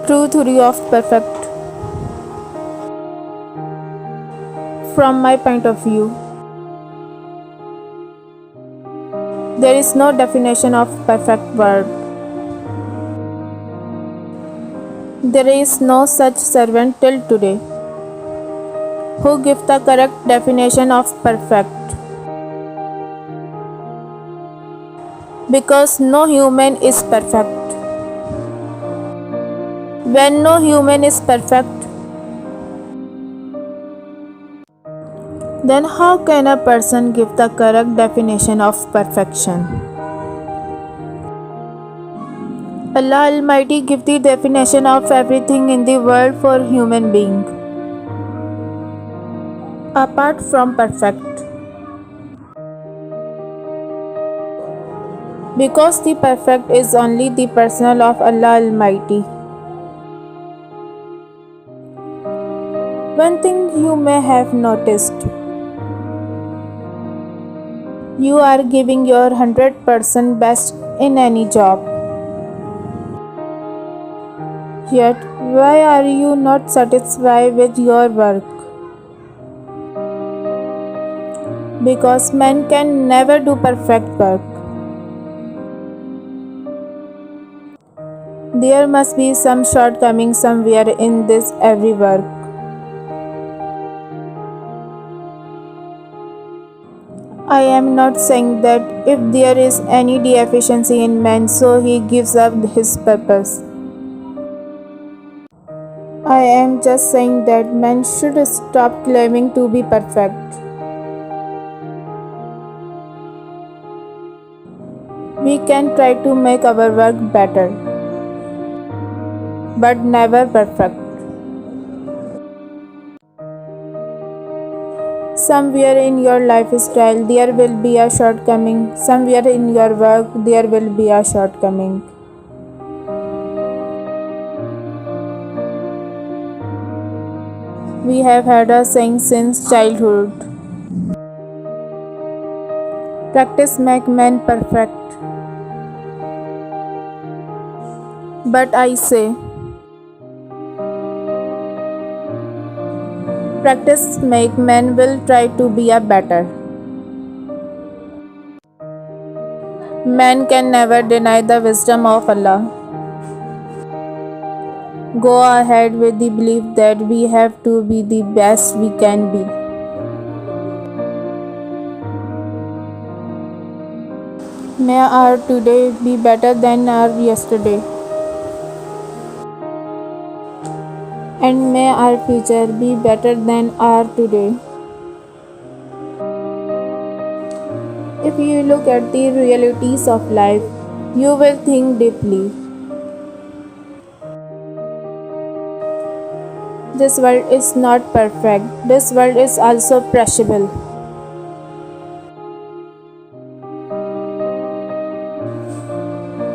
True theory of perfect. From my point of view, there is no definition of perfect word. There is no such servant till today who gives the correct definition of perfect, because no human is perfect. When no human is perfect, then how can a person give the correct definition of perfection? Allah Almighty gives the definition of everything in the world for human being, apart from perfect. Because the perfect is only the personal of Allah Almighty. One thing you may have noticed, you are giving your 100% best in any job. Yet, why are you not satisfied with your work? Because man can never do perfect work. There must be some shortcoming somewhere in this every work. I am not saying that if there is any deficiency in man, so he gives up his purpose. I am just saying that man should stop claiming to be perfect. We can try to make our work better, but never perfect. Somewhere in your lifestyle there will be a shortcoming. Somewhere in your work there will be a shortcoming. We have had a saying since childhood. Practice makes man perfect. But I say, practice make man will try to be a better. Man can never deny the wisdom of Allah. Go ahead with the belief that we have to be the best we can be. May our today be better than our yesterday. And may our future be better than our today. If you look at the realities of life, you will think deeply. This world is not perfect. This world is also perishable.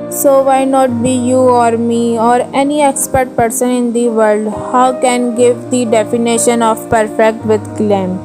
So why not be you or me or any expert person in the world who can give the definition of perfect with claim?